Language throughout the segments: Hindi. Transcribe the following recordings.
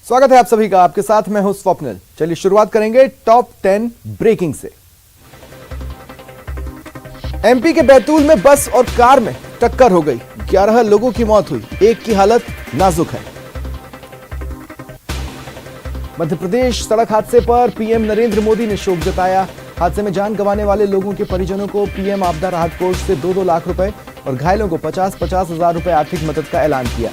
स्वागत है आप सभी का। आपके साथ मैं हूं स्वप्निल। चलिए शुरुआत करेंगे टॉप 10 ब्रेकिंग से। एमपी के बैतूल में बस और कार में टक्कर हो गई, 11 लोगों की मौत हुई, एक की हालत नाजुक है। मध्य प्रदेश सड़क हादसे पर पीएम नरेंद्र मोदी ने शोक जताया। हादसे में जान गंवाने वाले लोगों के परिजनों को पीएम आपदा राहत कोष से 2-2 लाख रुपए और घायलों को 50-50 हजार रुपए आर्थिक मदद का ऐलान किया।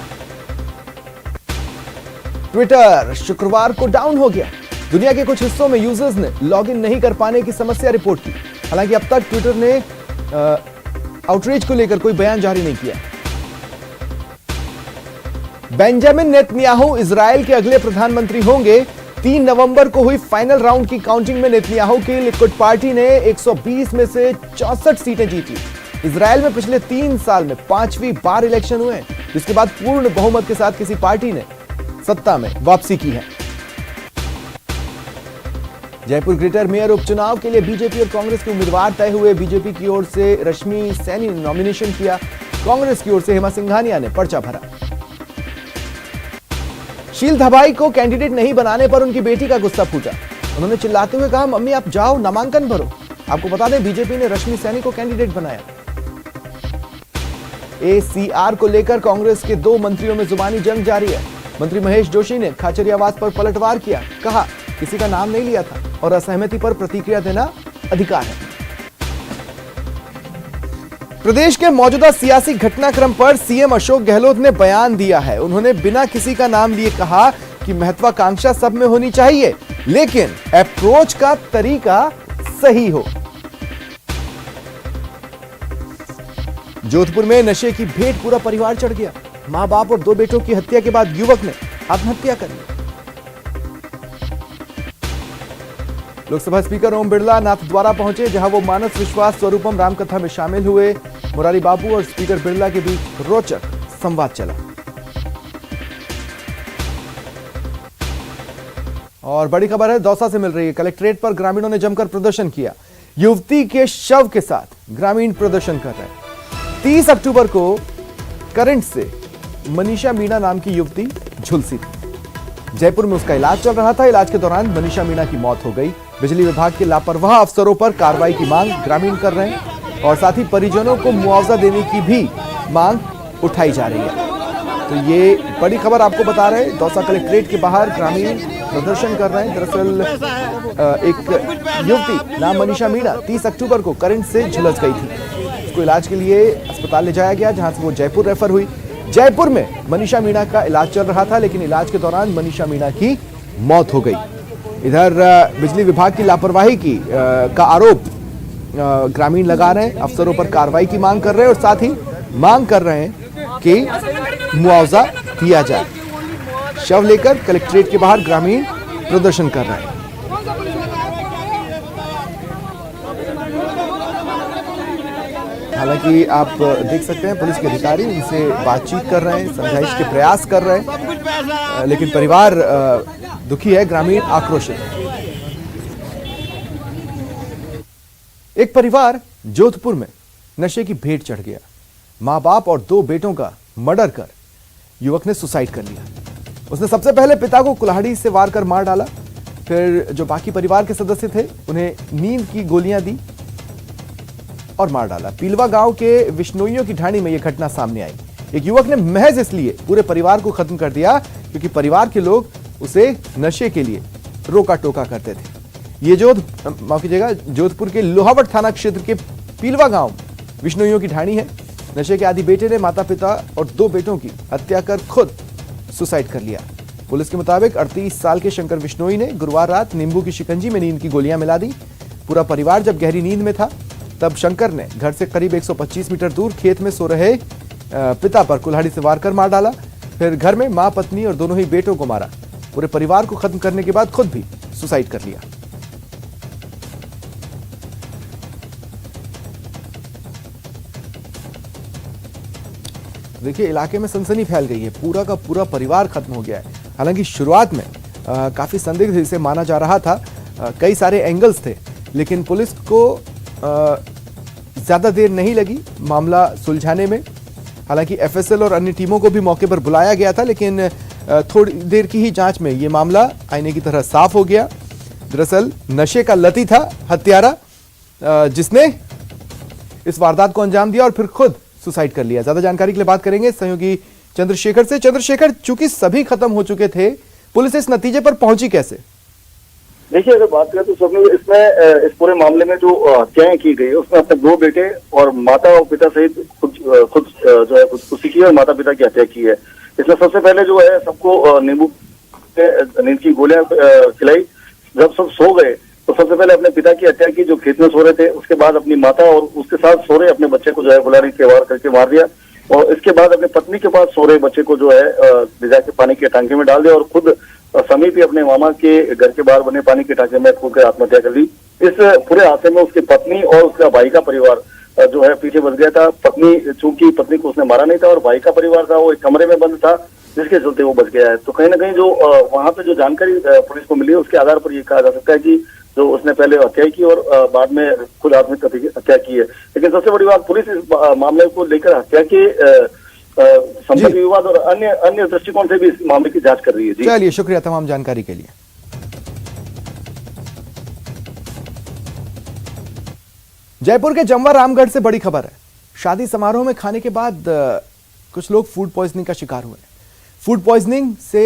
ट्विटर शुक्रवार को डाउन हो गया। दुनिया के कुछ हिस्सों में यूजर्स ने लॉगिन नहीं कर पाने की समस्या रिपोर्ट की। हालांकि अब तक ट्विटर ने आउटरीच को लेकर कोई बयान जारी नहीं किया। बेंजामिन नेतन्याहू इजराइल के अगले प्रधानमंत्री होंगे। 3 नवंबर को हुई फाइनल राउंड की काउंटिंग में नेतन्याहू की लिक्विड पार्टी ने 120 में से 64 सीटें जीती। इजराइल में पिछले 3 साल में 5वीं बार इलेक्शन हुए, जिसके बाद पूर्ण बहुमत के साथ किसी पार्टी ने सत्ता में वापसी की है। जयपुर ग्रेटर मेयर उपचुनाव के लिए बीजेपी और कांग्रेस के उम्मीदवार तय हुए। बीजेपी की ओर से रश्मि सैनी ने नॉमिनेशन किया, कांग्रेस की ओर से हेमा सिंघानिया ने पर्चा भरा। शील धबाई को कैंडिडेट नहीं बनाने पर उनकी बेटी का गुस्सा फूटा। उन्होंने चिल्लाते हुए कहा, मम्मी आप जाओ नामांकन भरो। आपको बता दें, बीजेपी ने रश्मि सैनी को कैंडिडेट बनाया। एसीआर को लेकर कांग्रेस के 2 मंत्रियों में जुबानी जंग जारी है। मंत्री महेश जोशी ने खाचरियावास पर पलटवार किया, कहा किसी का नाम नहीं लिया था और असहमति पर प्रतिक्रिया देना अधिकार है। प्रदेश के मौजूदा सियासी घटनाक्रम पर सीएम अशोक गहलोत ने बयान दिया है। उन्होंने बिना किसी का नाम लिए कहा कि महत्वाकांक्षा सब में होनी चाहिए, लेकिन अप्रोच का तरीका सही हो। जोधपुर में नशे की भेंट पूरा परिवार चढ़ गया। मां बाप और 2 बेटों की हत्या के बाद युवक ने आत्महत्या कर ली। लोकसभा स्पीकर ओम बिरला नाथद्वारा पहुंचे, जहां वो मानस विश्वास स्वरूपम रामकथा में शामिल हुए। मुरारी बाबू और स्पीकर बिरला के बीच रोचक संवाद चला। और बड़ी खबर है, दौसा से मिल रही है। कलेक्ट्रेट पर ग्रामीणों ने जमकर प्रदर्शन किया। युवती के शव के साथ ग्रामीण प्रदर्शन कर रहे हैं। 30 अक्टूबर को करंट से मनीषा मीणा नाम की युवती झुलसी थी। जयपुर में उसका इलाज चल रहा था। इलाज के दौरान मनीषा मीणा की मौत हो गई। बिजली विभाग के लापरवाह अफसरों पर कार्रवाई की मांग ग्रामीण कर रहे हैं और साथ ही परिजनों को मुआवजा देने की भी मांग उठाई जा रही है। तो ये बड़ी खबर आपको बता रहे हैं। दौसा कलेक्ट्रेट के बाहर ग्रामीण प्रदर्शन कर रहे हैं। दरअसल एक युवती नाम मनीषा मीणा 30 अक्टूबर को करंट से झुलस गई थी। उसको इलाज के लिए अस्पताल ले जाया गया, जहां से वो जयपुर रेफर हुई। जयपुर में मनीषा मीणा का इलाज चल रहा था, लेकिन इलाज के दौरान मनीषा मीणा की मौत हो गई। इधर बिजली विभाग की लापरवाही का आरोप ग्रामीण लगा रहे हैं, अफसरों पर कार्रवाई की मांग कर रहे हैं और साथ ही मांग कर रहे हैं कि मुआवजा दिया जाए। शव लेकर कलेक्ट्रेट के बाहर ग्रामीण प्रदर्शन कर रहे हैं। हालांकि आप देख सकते हैं पुलिस के अधिकारी इनसे बातचीत कर रहे हैं, समझाइश के प्रयास कर रहे हैं, लेकिन परिवार दुखी है, ग्रामीण आक्रोशित है। एक परिवार जोधपुर में नशे की भेंट चढ़ गया। मां बाप और 2 बेटों का मर्डर कर युवक ने सुसाइड कर लिया। उसने सबसे पहले पिता को कुल्हाड़ी से वार कर मार डाला, फिर जो बाकी परिवार के सदस्य थे उन्हें नींद की गोलियां दी और मार डाला। पीलवा गांव के विश्नोइयों की ढाणी में यह घटना सामने आई। एक युवक ने महज इसलिए पूरे परिवार को खत्म कर दिया क्योंकि परिवार के लोग उसे नशे के लिए रोका टोका करते थे। ये माफ कीजिएगा, जोधपुर के लोहावट थाना क्षेत्र के पीलवा गांव विश्नोइयों की ढाणी है। नशे के आदी बेटे ने माता पिता और 2 बेटों की हत्या कर खुद सुसाइड कर लिया। पुलिस के मुताबिक 38 साल के शंकर विश्नोई ने गुरुवार रात नींबू की शिकंजी में नींद की गोलियां मिला दी। पूरा परिवार जब गहरी नींद में था, तब शंकर ने घर से करीब 125 मीटर दूर खेत में सो रहे पिता पर कुल्हाड़ी से वार कर मार डाला। फिर घर में मां, पत्नी और दोनों ही बेटों को मारा। पूरे परिवार को खत्म करने के बाद खुद भी सुसाइड कर लिया। देखिए, इलाके में सनसनी फैल गई है। पूरा का पूरा परिवार खत्म हो गया है। हालांकि शुरुआत में काफी संदिग्ध इसे माना जा रहा था। कई सारे एंगल्स थे, लेकिन पुलिस को ज्यादा देर नहीं लगी मामला सुलझाने में। हालांकि एफएसएल और अन्य टीमों को भी मौके पर बुलाया गया था, लेकिन थोड़ी देर की ही जांच में ये मामला आईने की तरह साफ हो गया। दरअसल नशे का लती था हत्यारा, जिसने इस वारदात को अंजाम दिया और फिर खुद सुसाइड कर लिया। ज्यादा जानकारी के लिए बात करेंगे सहयोगी चंद्रशेखर से। चंद्रशेखर, चूंकि सभी खत्म हो चुके थे, पुलिस इस नतीजे पर पहुंची कैसे? देखिए, अगर बात करें तो सबने इसमें इस पूरे मामले में जो हत्याएं की गई उसमें अपने 2 बेटे और माता और पिता सहित खुद जो है खुदकुशी की और माता पिता की हत्या की है। इसमें सबसे पहले जो है सबको नींद की गोलियां खिलाई। जब सब सो गए तो सबसे पहले अपने पिता की हत्या की, जो खेत में सो रहे थे। उसके बाद अपनी माता और उसके साथ सो रहे अपने बच्चे को जो है गुलारी से वार करके मार दिया, और इसके बाद अपनी पत्नी के पास सो रहे बच्चे को जो है भिजा के पानी के टांके में डाल दिया और खुद समीप ही अपने मामा के घर के बाहर बने पानी के टांके में कूदकर आत्महत्या कर ली। इस पूरे हादसे में उसकी पत्नी और उसका भाई का परिवार जो है पीछे बच गया था। चूंकि पत्नी को उसने मारा नहीं था और भाई का परिवार था वो एक कमरे में बंद था, जिसके चलते वो बच गया है। तो कहीं ना कहीं जो वहां पे जो जानकारी पुलिस को मिली है उसके आधार पर ये कहा जा सकता है कि जो उसने पहले हत्या की और बाद में खुद आत्महत्या की है। लेकिन सबसे बड़ी बात, पुलिस इस मामले को लेकर हत्या के संपत्ति विवाद और अन्य दृष्टिकोण से भी इस मामले की जांच कर रही है। जी चलिए, शुक्रिया तमाम जानकारी के लिए। जयपुर के जमवा रामगढ़ से बड़ी खबर है। शादी समारोह में खाने के बाद कुछ लोग फूड पॉइजनिंग का शिकार हुए। फूड पॉइजनिंग से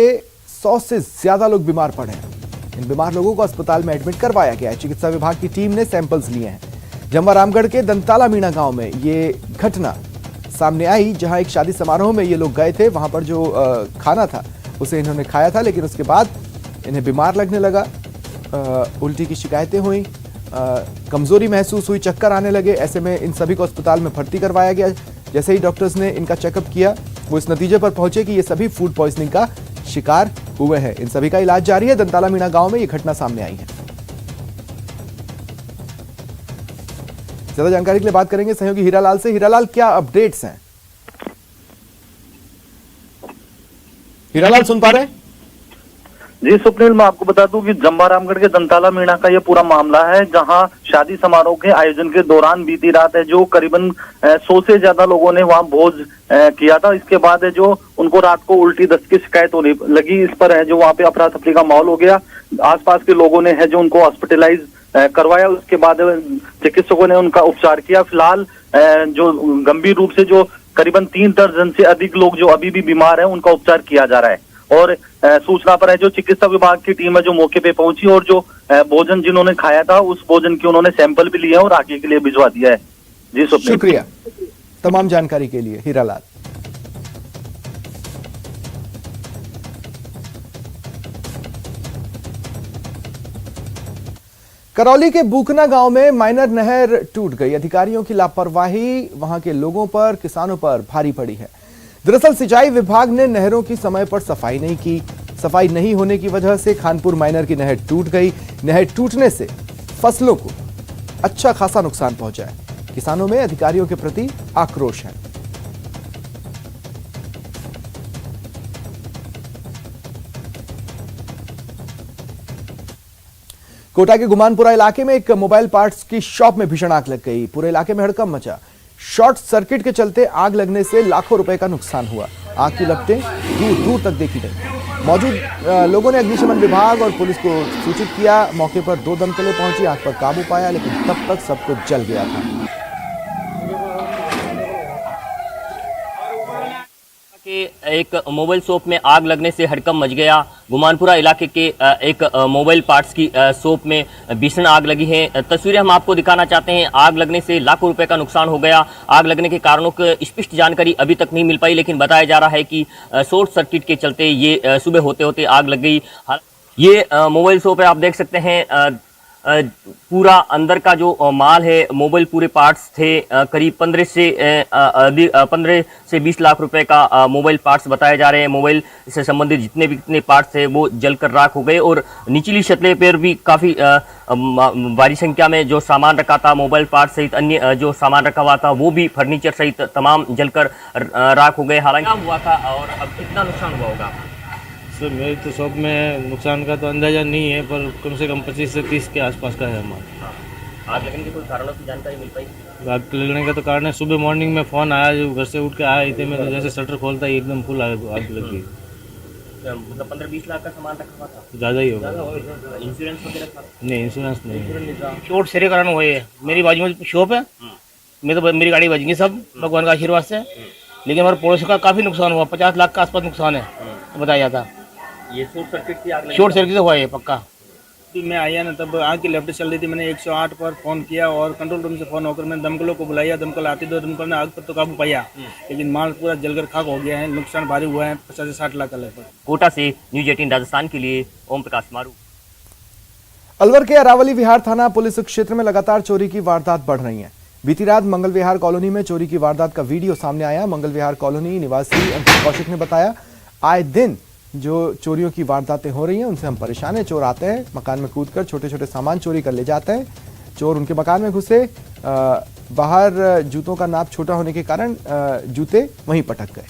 100 से ज्यादा लोग बीमार पड़े हैं। इन बीमार लोगों को अस्पताल में एडमिट करवाया गया है। चिकित्सा विभाग की टीम ने सैंपल्स लिए हैं। जमवा रामगढ़ के दंताला मीणा गांव में ये घटना सामने आई, जहां एक शादी समारोह में ये लोग गए थे। वहां पर जो खाना था उसे इन्होंने खाया था, लेकिन उसके बाद इन्हें बीमार लगने लगा। उल्टी की शिकायतें हुई, कमजोरी महसूस हुई, चक्कर आने लगे। ऐसे में इन सभी को अस्पताल में भर्ती करवाया गया। जैसे ही डॉक्टर्स ने इनका चेकअप किया, वो इस नतीजे पर पहुंचे कि ये सभी फूड पॉइजनिंग का शिकार हुए हैं। इन सभी का इलाज जारी है। दंताला मीणा गांव में ये घटना सामने आई है। ज्यादा जानकारी के लिए बात करेंगे सहयोगी हीरालाल से। हीरालाल, क्या अपडेट्स हैं? हीरालाल, सुन पा रहे हैं? जी स्वप्निल, मैं आपको बता दूं कि जमवा रामगढ़ के दंताला मीणा का ये पूरा मामला है, जहां शादी समारोह के आयोजन के दौरान बीती रात है जो करीबन 100 से ज्यादा लोगों ने वहां भोज किया था। इसके बाद है जो उनको रात को उल्टी दस्त की शिकायत होने लगी। इस पर है जो वहां पे अफरा तफरी का माहौल हो गया। आसपास के लोगों ने है जो उनको हॉस्पिटलाइज करवाया। उसके बाद चिकित्सकों ने उनका उपचार किया। फिलहाल जो गंभीर रूप से जो करीबन 3 दर्जन से अधिक लोग जो अभी भी बीमार हैं उनका उपचार किया जा रहा है। और सूचना पर है जो चिकित्सा विभाग की टीम है जो मौके पे पहुंची और जो भोजन जिन्होंने खाया था उस भोजन के उन्होंने सैंपल भी लिए और आगे के लिए भिजवा दिया है। जी स्वप्निल, शुक्रिया तमाम जानकारी के लिए हीरालाल। करौली के बूकना गांव में माइनर नहर टूट गई। अधिकारियों की लापरवाही वहां के लोगों पर, किसानों पर भारी पड़ी है। दरअसल सिंचाई विभाग ने नहरों की समय पर सफाई नहीं की। सफाई नहीं होने की वजह से खानपुर माइनर की नहर टूट गई। नहर टूटने से फसलों को अच्छा खासा नुकसान पहुंचा है। किसानों में अधिकारियों के प्रति आक्रोश है। कोटा के गुमानपुरा इलाके में एक मोबाइल पार्ट्स की शॉप में भीषण आग लग गई। पूरे इलाके में हड़कंप मचा। शॉर्ट सर्किट के चलते आग लगने से लाखों रुपए का नुकसान हुआ। आग की लपटें दूर दूर तक देखी गई। मौजूद लोगों ने अग्निशमन विभाग और पुलिस को सूचित किया। मौके पर 2 दमकलें पहुंची, आग पर काबू पाया, लेकिन तब तक सब कुछ जल गया था। एक मोबाइल शॉप में आग लगने से हड़कंप मच गया। गुमानपुरा इलाके के एक मोबाइल पार्ट्स की शॉप में भीषण आग लगी है। तस्वीरें हम आपको दिखाना चाहते हैं। आग लगने से लाखों रुपए का नुकसान हो गया। आग लगने के कारणों की स्पष्ट जानकारी अभी तक नहीं मिल पाई, लेकिन बताया जा रहा है कि शॉर्ट सर्किट के चलते ये सुबह होते होते आग लग गई। ये मोबाइल शॉप है, आप देख सकते हैं। पूरा अंदर का जो माल है, मोबाइल पूरे पार्ट्स थे, करीब 15 से 20 लाख रुपए का मोबाइल पार्ट्स बताए जा रहे हैं। मोबाइल से संबंधित जितने भी कितने पार्ट्स थे वो जलकर राख हो गए और निचली सतह पर भी काफ़ी भारी संख्या में जो सामान रखा था, मोबाइल पार्ट्स सहित अन्य जो सामान रखा हुआ था वो भी फर्नीचर सहित तमाम जलकर राख हो गए। हालांकि हुआ था और अब कितना नुकसान हुआ होगा? सर मेरी तो शॉप में नुकसान का तो अंदाज़ा नहीं है, पर कम से कम 25 से 30 के आसपास का है हमारा। आग लगने के कोई कारणों की जानकारी मिल पाई? आग लगने का तो कारण है, सुबह मॉर्निंग में फ़ोन आया, जो घर से उठ के आए थे मैं, तो जैसे शटर खोलता ही एकदम फुल आग लग गई। मतलब 15-20 लाख का सामान रखा हुआ था। ज़्यादा ही होगा। इंश्योरेंस वगैरह था? नहीं, इंश्योरेंस नहीं है। चोट सिरे कारण हुए है। मेरी बाजू में शॉप है, मैं तो मेरी गाड़ी बच गई सब भगवान का आशीर्वाद से। लेकिन हमारे पड़ोसी का काफी नुकसान हुआ, 50 लाख का आसपास नुकसान है बताया जाता। ये शॉर्ट सर्किट की आग लगी? शॉर्ट सर्किट से हुआ है पक्का। मैं आया ना तब आग की लपटें चल रही थी। मैंने 108 पर फ़ोन किया और कंट्रोल रूम से फ़ोन होकर मैंने दमकलों को बुलाया। दमकल आती तो दमकल ने आग पर तो काबू पाया, लेकिन माल पूरा जलकर खाक हो गया है। नुकसान भारी हुआ है, 50 से 60 लाख का लगभग। कोटा से न्यूज 18 राजस्थान के लिए ओम प्रकाश मारू। अलवर के अरावली विहार थाना पुलिस क्षेत्र में लगातार चोरी की वारदात बढ़ रही हैं। बीती रात मंगल विहार कॉलोनी में चोरी की वारदात का वीडियो सामने आया। मंगल विहार कॉलोनी निवासी अंकित कौशिक ने बताया, आए दिन जो चोरियों की वारदातें हो रही हैं उनसे हम परेशान हैं। चोर आते हैं, मकान में कूदकर छोटे छोटे सामान चोरी कर ले जाते हैं। चोर उनके मकान में घुसे, बाहर जूतों का नाप छोटा होने के कारण जूते वहीं पटक गए।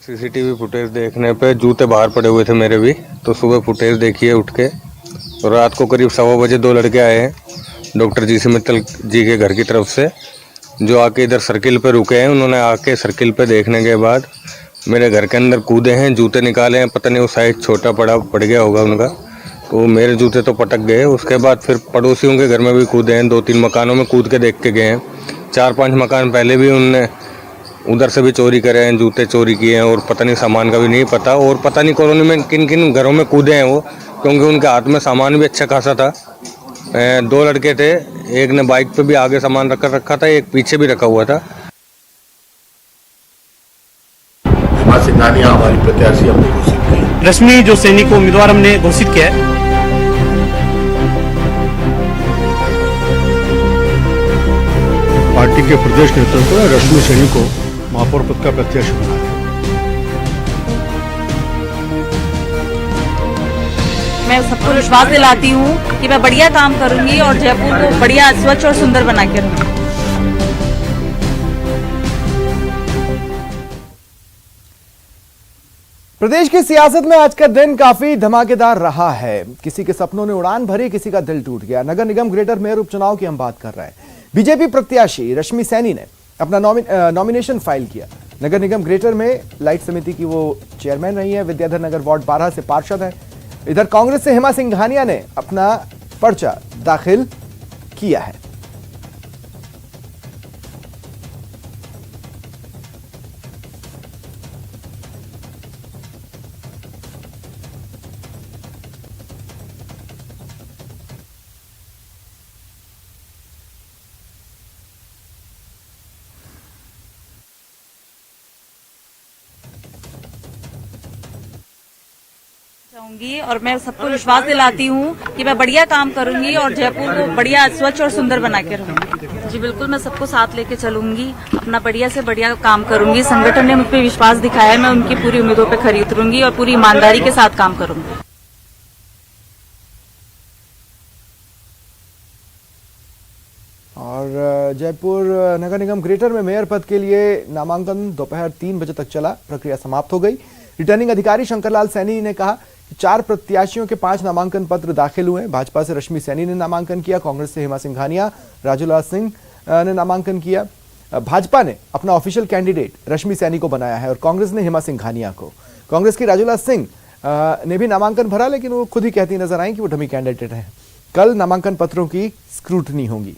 सीसीटीवी फुटेज देखने पे जूते बाहर पड़े हुए थे मेरे भी, तो सुबह फुटेज देखिए उठ के। तो रात को करीब 1:15 बजे 2 लड़के आए हैं डॉक्टर जी सी मित्तल जी के घर की तरफ से, जो आके इधर सर्किल पे रुके हैं। उन्होंने आके सर्किल पे देखने के बाद मेरे घर के अंदर कूदे हैं, जूते निकाले हैं। पता नहीं वो साइज छोटा पड़ गया होगा उनका, तो मेरे जूते तो पटक गए। उसके बाद फिर पड़ोसियों के घर में भी कूदे हैं, 2-3 मकानों में कूद के देख के गए हैं। 4-5 मकान पहले भी उनने उधर से भी चोरी करे हैं, जूते चोरी किए हैं, और पता नहीं सामान का भी नहीं पता। और पता नहीं कॉलोनी में किन किन घरों में कूदे हैं वो, क्योंकि उनके हाथ में सामान भी अच्छा खासा था। 2 लड़के थे, एक ने बाइक पे भी आगे सामान रखा था, एक पीछे भी रखा हुआ था। हेमा सिंघानिया हमारी प्रत्याशी हमने घोषित की। रश्मि जो सैनी को उम्मीदवार हमने घोषित किया है। पार्टी के प्रदेश नेतृत्व ने रश्मि सैनी को महापौर पद का प्रत्याशी बनाया। मैं सबको विश्वास दिलाती हूँ कि मैं बढ़िया काम करूंगी और जयपुर को बढ़िया स्वच्छ और सुंदर बना के रखूंगी। प्रदेश की सियासत में आज का दिन काफी धमाकेदार रहा है। किसी के सपनों ने उड़ान भरी, किसी का दिल टूट गया। नगर निगम ग्रेटर मेयर उपचुनाव की हम बात कर रहे हैं। बीजेपी प्रत्याशी रश्मि सैनी ने अपना नॉमिनेशन फाइल किया। नगर निगम ग्रेटर में लाइट समिति की वो चेयरमैन रही है। विद्याधर नगर वार्ड 12 से पार्षद है। इधर कांग्रेस से हेमा सिंघानिया ने अपना पर्चा दाखिल किया है। और मैं सबको विश्वास दिलाती हूँ कि मैं बढ़िया काम करूंगी और जयपुर को बढ़िया स्वच्छ और सुंदर बना के रखूंगी। जी बिल्कुल, मैं सबको साथ लेके चलूंगी, अपना बढ़िया से बढ़िया काम करूंगी। संगठन ने मुझ पर विश्वास दिखाया है, मैं उनकी पूरी उम्मीदों पे खरी उतरूंगी और पूरी ईमानदारी के साथ काम करूंगी। और जयपुर नगर निगम ग्रेटर में मेयर पद के लिए नामांकन दोपहर 3 बजे तक चला। प्रक्रिया समाप्त हो गई। रिटर्निंग अधिकारी शंकरलाल सैनी ने कहा कि 4 प्रत्याशियों के 5 नामांकन पत्र दाखिल हुए। भाजपा से रश्मि सैनी ने नामांकन किया, कांग्रेस से हेमा सिंघानिया, राजूलाल सिंह ने नामांकन किया। भाजपा ने अपना ऑफिशियल कैंडिडेट रश्मि सैनी को बनाया है और कांग्रेस ने हेमा सिंघानिया को। कांग्रेस की राजूलाल सिंह ने भी नामांकन भरा, लेकिन वो खुद ही कहती नजर आई कि वो डमी कैंडिडेट है। कल नामांकन पत्रों की स्क्रूटनी होगी।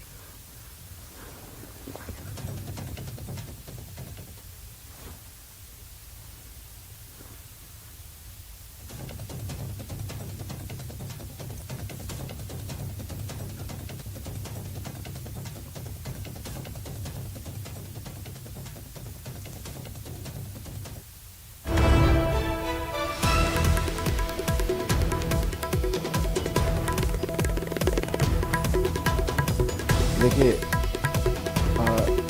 देखिए,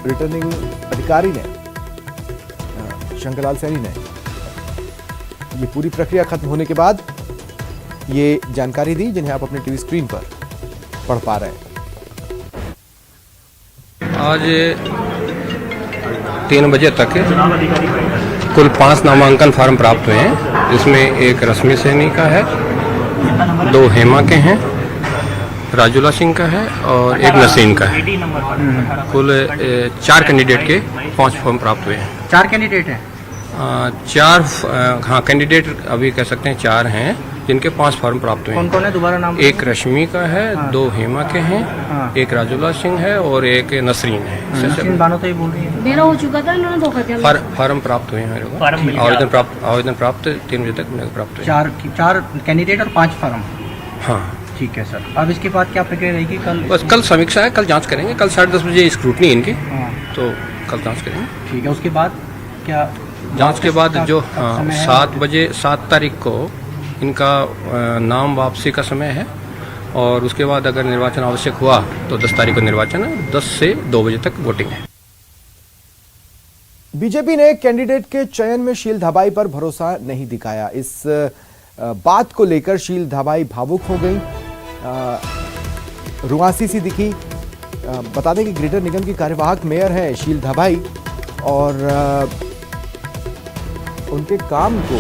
रिटर्निंग अधिकारी ने शंकरलाल सैनी ने ये पूरी प्रक्रिया खत्म होने के बाद ये जानकारी दी, जिन्हें आप अपने टीवी स्क्रीन पर पढ़ पा रहे हैं। आज 3 बजे तक कुल 5 नामांकन फार्म प्राप्त हुए हैं, जिसमें एक रश्मि सैनी का है, 2 हेमा के हैं राजूला सिंह का है और एक नसीन का है। कुल 4 कैंडिडेट के 5 फॉर्म प्राप्त हुए हैं। 4 कैंडिडेट हैं? 4 हाँ कैंडिडेट अभी कह सकते हैं 4 हैं जिनके 5 फॉर्म प्राप्त हुए हैं। कौन कौन है दोबारा नाम? एक रश्मि का है, 2 हेमा के हैं, एक राजूला सिंह है और एक नसरीन है। नसरीन बानो तो ये बोल रही है मेरा हो चुका था, इन्होंने धोखा दिया। फॉर्म प्राप्त हुए हैं मेरे को। आवेदन प्राप्त 3 बजे तक मेरे को प्राप्त हुए। 4 कैंडिडेट और 5 फॉर्म। हाँ ठीक है सर। अब इसके बाद क्या प्रक्रिया रहेगी? कल समीक्षा है, कल जांच करेंगे। कल 10:30 बजे स्क्रूटनी इनकी, तो कल जांच करेंगे। ठीक है, उसके बाद क्या? जांच के बाद जो 7 तारीख को इनका नाम वापसी का समय है और उसके बाद अगर निर्वाचन आवश्यक हुआ तो 10 तारीख को निर्वाचन है। 10 से 2 बजे तक वोटिंग है। बीजेपी ने कैंडिडेट के चयन में शील धाबाई पर भरोसा नहीं दिखाया। इस बात को लेकर शील धाबाई भावुक हो गई, रुआसी सी दिखी। बता दें कि ग्रेटर निगम की कार्यवाहक मेयर है शील धाबाई और उनके काम को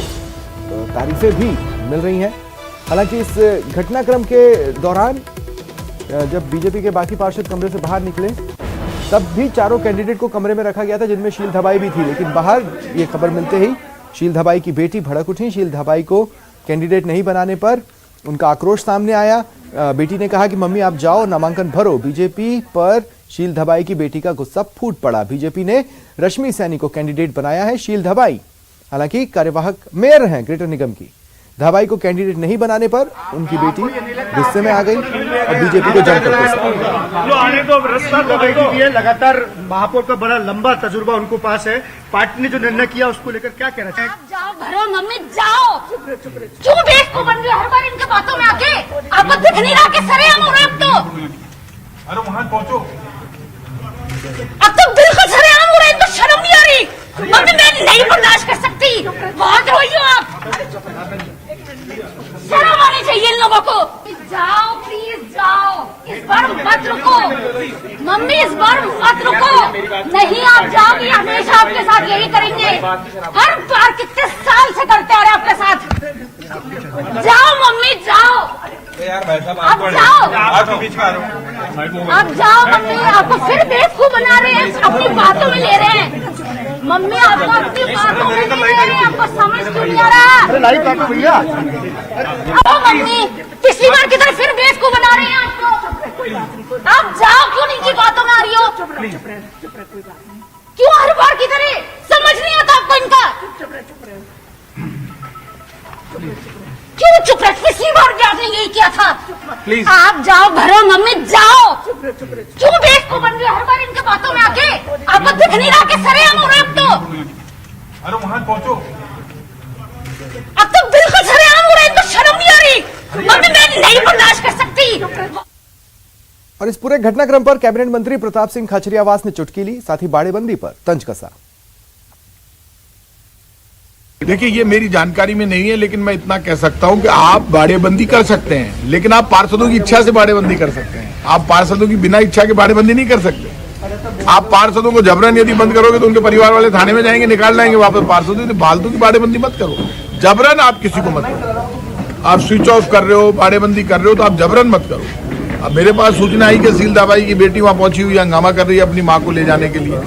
तारीफें भी मिल रही हैं। हालांकि इस घटनाक्रम के दौरान जब बीजेपी के बाकी पार्षद कमरे से बाहर निकले तब भी 4 कैंडिडेट को कमरे में रखा गया था जिनमें शील धाबाई भी थी, लेकिन बाहर ये खबर मिलते ही शील धाबाई की बेटी भड़क उठी। शील धाबाई को कैंडिडेट नहीं बनाने पर उनका आक्रोश सामने आया। बेटी ने कहा कि मम्मी आप जाओ, नामांकन भरो। बीजेपी पर शील धाबाई की बेटी का गुस्सा फूट पड़ा। बीजेपी ने रश्मि सैनी को कैंडिडेट बनाया है। शील धाबाई हालांकि कार्यवाहक मेयर हैं ग्रेटर निगम की। धाबाई को कैंडिडेट नहीं बनाने पर उनकी बेटी गुस्से में आ गई और बीजेपी को जमकर लगातार महापौर का बड़ा लंबा तजुर्बा उनको पास है। पार्टी ने जो निर्णय किया उसको लेकर क्या कहना चाहिए? जाओ भरो मम्मी जाओ। क्यों बेवकूफ बन रहे हर बार इनके बातों में आके? आपको दिख नहीं रहा कि सरेआम हो रहा है अब तो? अरे वहां पहुंचो। अब तो बिल्कुल सरेआम हो रहा है, इनको शर्म नहीं आ रही। मम्मी मैं नहीं बर्दाश्त कर सकती, बहुत रोई हो आप। शर्म आनी चाहिए इन लोगों को। जाओ प्लीज जाओ, इस बार मत रुको मम्मी, इस बार मत रुको। नहीं आप जाओगी, हमेशा आपके साथ यही करेंगे। हर बार कितने साल से करते आ रहे आपके साथ। जाओ मम्मी जाओ, अब जाओ, अब जाओ मम्मी। आपको फिर बेवकूफ बना रहे हैं, अपनी बातों में ले रहे हैं। मम्मी आपको अपनी बातों में ले रहे हैं, आपको समझ क्यों नहीं आ रहा? अब मम्मी पिछली बार की तरह फिर बेवकूफ बना रहे हैं आपको। आप जाओ, क्यों इनकी बातों में आ रही हो? क्यों हर बार की तरह? समझ नहीं आता आपको इनका? क्यों चुप रहे? पिछली बार भी आपने यही किया था। प्लीज आप जाओ भरो मम्मी जाओ। क्यों बेवकूफ बन रही है हर बार इनके बातों में आके? आपको दिख नहीं रहा कि सरेआम हो रहा है अब तो? अरे वहां पहुंचो। अब तो बिल्कुल सरेआम हो रहा है, इनको शर्म नहीं आ रही। मम्मी मैं नहीं बर्दाश्त कर सकती। और इस पूरे घटनाक्रम पर कैबिनेट मंत्री प्रताप सिंह खाचरियावास ने चुटकी ली, साथ ही बाड़ेबंदी पर तंज कसा। देखिए ये मेरी जानकारी में नहीं है, लेकिन मैं इतना कह सकता हूं कि आप बाड़ेबंदी कर सकते हैं, लेकिन आप पार्षदों की इच्छा से बाड़ेबंदी कर सकते हैं। आप पार्षदों की बिना इच्छा के बाड़ेबंदी नहीं कर सकते। आप पार्षदों को जबरन यदि बंद करोगे तो उनके परिवार वाले थाने में जाएंगे, निकाल लाएंगे वापस। पार्षदों की फालतू की बाड़ेबंदी मत करो, जबरन आप किसी को मत करो। आप स्विच ऑफ कर रहे हो, बाड़ेबंदी कर रहे हो तो आप जबरन मत करो। अब मेरे पास सूचना आई कि शील धाबाई की बेटी वहां पहुंची हुई हंगामा कर रही है अपनी मां को ले जाने के लिए,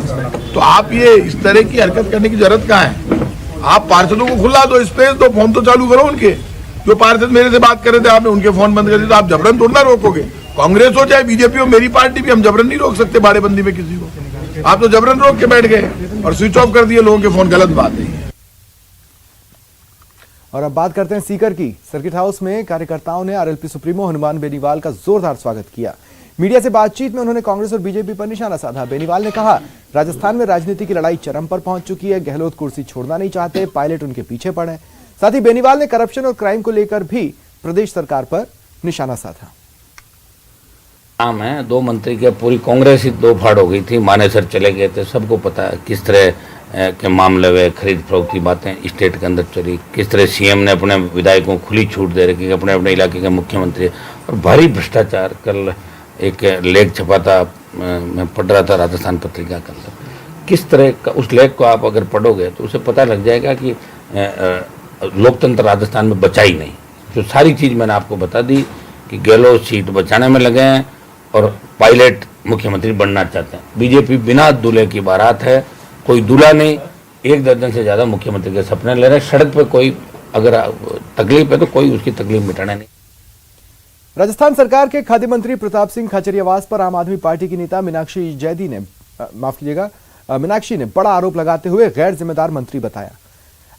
तो आप ये इस तरह की हरकत करने की जरूरत कहाँ है? आप पार्षदों को खुला दो, स्पेस दो, फोन तो चालू करो उनके। जो पार्षद मेरे से बात कर रहे थे आपने उनके फोन बंद कर दिए, तो आप जबरन थोड़ा रोकोगे। कांग्रेस हो चाहे बीजेपी हो, मेरी पार्टी भी, हम जबरन नहीं रोक सकते बाड़ेबंदी में किसी को। आप तो जबरन रोक के बैठ गए और स्विच ऑफ कर दिए लोगों के फोन। गलत बात है। और अब बात करते हैं सीकर की। सर्किट हाउस में कार्यकर्ताओं ने आरएलपी सुप्रीमो हनुमान बेनीवाल का जोरदार स्वागत किया। मीडिया से बातचीत में उन्होंने कांग्रेस और बीजेपी पर निशाना साधा। बेनीवाल ने कहा राजस्थान में राजनीति की लड़ाई चरम पर पहुंच चुकी है, गहलोत कुर्सी छोड़ना नहीं चाहते, पायलट उनके पीछे पड़े। साथ ही बेनीवाल ने करप्शन और क्राइम को लेकर भी प्रदेश सरकार पर निशाना साधा। नाम है 2 मंत्री के, पूरी कांग्रेस ही 2 फाड़ हो गई थी, मानेसर चले गए थे। सबको पता है किस तरह के मामले में खरीद फरोख्त की बातें स्टेट के अंदर चली, किस तरह सीएम ने अपने विधायकों को खुली छूट दे रखी, अपने अपने इलाके के मुख्यमंत्री, और भारी भ्रष्टाचार। कल एक लेख छपा था, मैं पढ़ रहा था राजस्थान पत्रिका का, किस तरह का उस लेख को आप अगर पढ़ोगे तो उसे पता लग जाएगा कि लोकतंत्र राजस्थान में बचा ही नहीं। जो सारी चीज़ मैंने आपको बता दी कि गहलोत सीट बचाने में लगे हैं और पायलट मुख्यमंत्री बनना चाहते हैं। बीजेपी बिना दूल्हे की बारात है, कोई दूल्हा नहीं, 1 दर्जन से ज्यादा मुख्यमंत्री के सपने ले रहे हैं। सड़क पे कोई अगर तकलीफ है तो कोई उसकी तकलीफ मिटाने नहीं। राजस्थान सरकार के खाद्य मंत्री प्रताप सिंह खाचरियावास पर आम आदमी पार्टी की नेता मीनाक्षी ने बड़ा आरोप लगाते हुए गैर जिम्मेदार मंत्री बताया।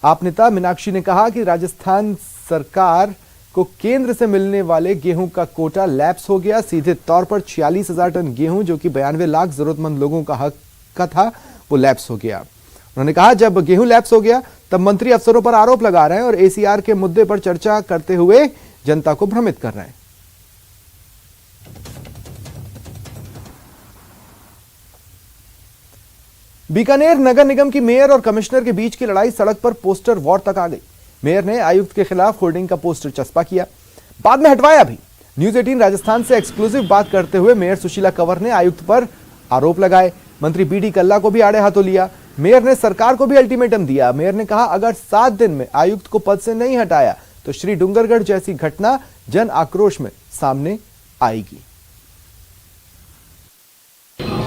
आप नेता मीनाक्षी ने कहा कि राजस्थान सरकार को केंद्र से मिलने वाले गेहूं का कोटा लैप्स हो गया। सीधे तौर पर 46,000 टन गेहूं जो कि 92 लाख जरूरतमंद लोगों का हक का था वो लैप्स हो गया। उन्होंने कहा जब गेहूं लैप्स हो गया तब मंत्री अफसरों पर आरोप लगा रहे हैं और एसीआर के मुद्दे पर चर्चा करते हुए जनता को भ्रमित कर रहे हैं। बीकानेर नगर निगम की मेयर और कमिश्नर के बीच की लड़ाई सड़क पर पोस्टर वॉर तक आ गई। मेयर ने आयुक्त के खिलाफ होर्डिंग का पोस्टर चस्पा किया, बाद में हटवाया भी। न्यूज 18 राजस्थान से एक्सक्लूसिव बात करते हुए मेयर सुशीला कंवर ने आयुक्त पर आरोप लगाए। मंत्री बीडी कल्ला को भी आड़े हाथों लिया। मेयर ने सरकार को भी अल्टीमेटम दिया। मेयर ने कहा अगर 7 दिन में आयुक्त को पद से नहीं हटाया तो श्री डूंगरगढ़ जैसी घटना जन आक्रोश में सामने आएगी।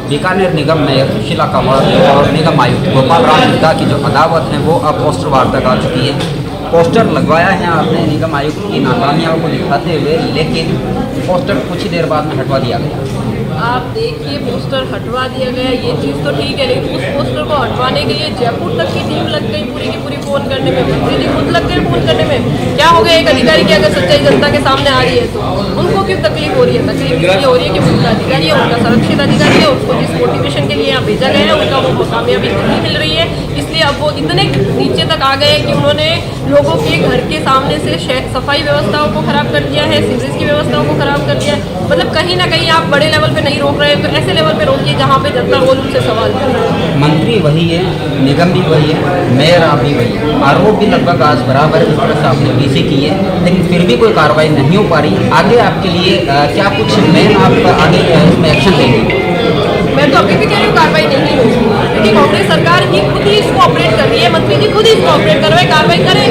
बीकानेर निगम मेयर सुशीला कंवर और निगम आयुक्त गोपाल राम मिश्रा की जो अदावत है वो अब पोस्टर वार तक आ चुकी है। पोस्टर लगवाया है आपने निगम आयुक्त की नाकामियों को दिखाते हुए, लेकिन पोस्टर कुछ ही देर बाद में हटवा दिया गया। आप देखिए पोस्टर हटवा दिया गया, ये चीज़ तो ठीक है, लेकिन उस पोस्टर को हटवाने के लिए जयपुर तक की टीम लग गई पूरी की पूरी फोन करने में। मंत्री जी खुद लग गए फोन करने में। क्या हो गया एक अधिकारी की अगर सच्चाई जनता के सामने आ रही है तो उनको क्यों तकलीफ हो रही है? तकलीफ इसलिए हो रही है कि उनका अधिकारी है, उनका संरक्षित अधिकारी है, उसको जिस मोटिवेशन के लिए यहाँ भेजा गया है उनका वो कामयाबी नहीं मिल रही है। इसलिए अब वो इतने नीचे तक आ गए कि उन्होंने लोगों के घर के सामने से सफाई व्यवस्थाओं को खराब कर दिया है, सीवरेज की व्यवस्थाओं को खराब कर दिया है। मतलब कहीं ना कहीं आप बड़े लेवल पे नहीं रोक रहे हैं तो ऐसे लेवल पे रोकिए जहाँ पे जनता रोज उनसे सवाल कर रहा है। मंत्री वही है, निगम भी वही है, मेयर आप भी वही है, आरोप भी लगभग आज बराबर इस तरह से आपने पीछे की है, लेकिन फिर भी कोई कार्रवाई नहीं हो पा रही। आगे आपके लिए क्या कुछ मेन आप आगे इसमें एक्शन लेंगे? मैं तो अभी भी कह रही हूँ कार्रवाई नहीं होगी, क्योंकि कांग्रेस सरकार ही खुद ही इसको ऑपरेट कर रही है, मंत्री जी खुद ही इसको ऑपरेट कर रहे हैं। कार्रवाई करें,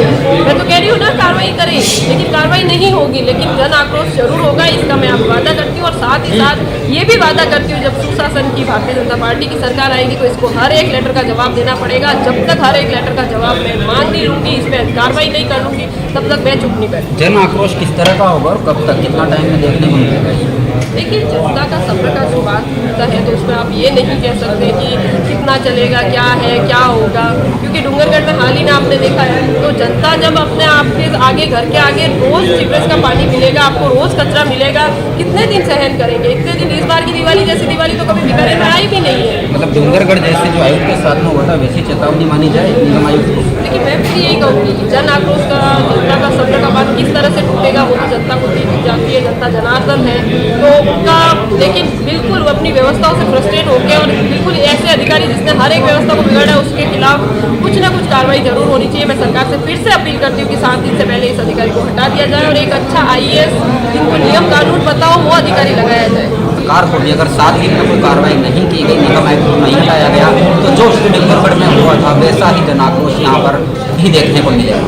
मैं तो कह रही हूँ ना कार्रवाई करें, लेकिन कार्रवाई नहीं होगी। लेकिन जन आक्रोश जरूर होगा, इसका मैं आपको वादा करती हूँ। और साथ ही साथ ये भी वादा करती हूँ जब सुशासन की भारतीय जनता पार्टी की सरकार आएगी तो इसको हर एक लेटर का जवाब देना पड़ेगा। जब तक हर एक लेटर का जवाब मैं मांग नहीं लूंगी, इस पर कार्रवाई नहीं कर लूंगी, तब तक मैं चुप नहीं बैठूंगी। जन आक्रोश किस तरह का होगा और कब तक, कितना टाइम में देखने को मिलेगा? देखिए जनता का सब्र का जो बात होता है तो उसमें आप ये नहीं कह सकते कि कितना चलेगा, क्या है, क्या होगा, क्योंकि डूंगरगढ़ में हाल ही में आपने देखा है तो जनता जब अपने आपके आगे घर के आगे रोज सीवरेज का पानी मिलेगा, आपको रोज कचरा मिलेगा, कितने दिन सहन करेंगे? इतने दिन इस बार की दिवाली जैसी दिवाली तो कभी बीकानेर में आई भी नहीं है। मतलब डूंगरगढ़ जैसे जो आयुक्त के साथ में हुआ था वैसी चेतावनी मानी जाए निगम आयुक्त को? देखिए मैं भी यही कहूँगी कि जन आक्रोश का जनता का सब्र का बात किस तरह से टूटेगा वो तो जनता को दी जाती है, जनता जनार्दन है तो उनका, लेकिन बिल्कुल वो अपनी व्यवस्थाओं से फ्रस्ट्रेट होकर और बिल्कुल ऐसे अधिकारी जिसने हर एक व्यवस्था को बिगाड़ा है उसके खिलाफ कुछ ना कुछ कार्रवाई जरूर होनी चाहिए। मैं सरकार से फिर से अपील करती हूँ कि 7 दिन से पहले इस अधिकारी को हटा दिया जाए और एक अच्छा IAS जिनको नियम कानून पता हो वो अधिकारी लगाया जाए। सरकार को भी अगर 7 दिन में कोई कार्रवाई नहीं की गई, निगम आयुक्त को नहीं हटाया गया तो जो डूंगरगढ़ में हुआ था वैसा ही जन आक्रोश यहाँ पर भी देखने को मिलेगा।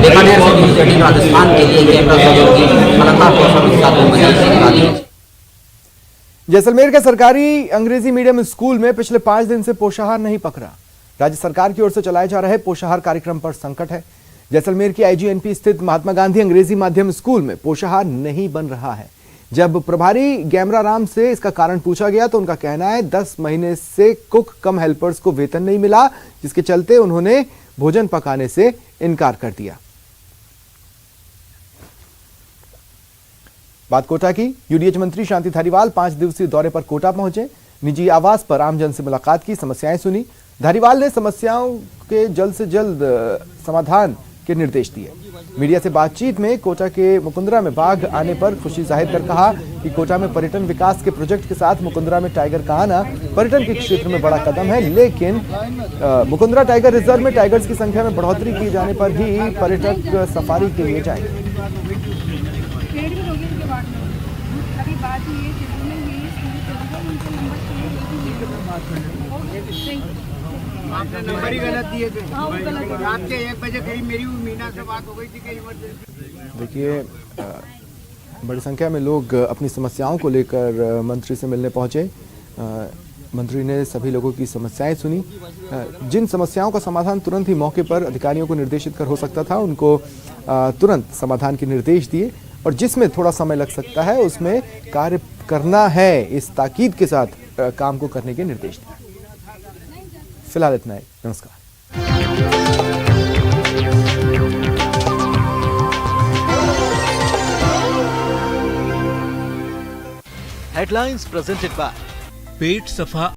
बीकानेर से न्यूज़ 18 राजस्थान के लिए कैमरा सहयोगी मलका कौशल के साथ में। जैसलमेर के सरकारी अंग्रेजी मीडियम स्कूल में पिछले 5 दिन से पोषाहार नहीं पकड़ा। राज्य सरकार की ओर से चलाए जा रहे पोषाहार कार्यक्रम पर संकट है। जैसलमेर की IGNP स्थित महात्मा गांधी अंग्रेजी माध्यम स्कूल में पोषाहार नहीं बन रहा है। जब प्रभारी गैमरा राम से इसका कारण पूछा गया तो उनका कहना है 10 महीने से कुक कम हेल्पर्स को वेतन नहीं मिला, जिसके चलते उन्होंने भोजन पकाने से इनकार कर दिया। बात कोटा की। UDH मंत्री शांति धारीवाल 5 दिवसीय दौरे पर कोटा पहुंचे। निजी आवास पर आमजन से मुलाकात की, समस्याएं सुनी। धारीवाल ने समस्याओं के जल्द से जल्द समाधान के निर्देश दिए। मीडिया से बातचीत में कोटा के मुकुंदरा में बाघ आने पर खुशी जाहिर कर कहा कि कोटा में पर्यटन विकास के प्रोजेक्ट के साथ मुकुंदरा में टाइगर का आना पर्यटन के क्षेत्र में बड़ा कदम है, लेकिन मुकुंदरा टाइगर रिजर्व में टाइगर्स की संख्या में बढ़ोतरी किए जाने पर ही पर्यटक सफारी के लिए जाएंगे। आपने नंबर ही गलत दिए थे। रात के 1 बजे करीब मेरी मीना से बात हो गई थी कि इमरजेंसी। देखिए बड़ी संख्या में लोग अपनी समस्याओं को लेकर मंत्री से मिलने पहुंचे। मंत्री ने सभी लोगों की समस्याएं सुनी। जिन समस्याओं का समाधान तुरंत ही मौके पर अधिकारियों को निर्देशित कर हो सकता था, उनको तुरंत समाधान के निर्देश दिए, और जिसमें थोड़ा समय लग सकता है उसमें कार्य करना है, इस ताकीद के साथ काम को करने के निर्देश दिए। फिलहाल इतना ही। नमस्कार। हेडलाइंस प्रेजेंटेड बाय पेट सफा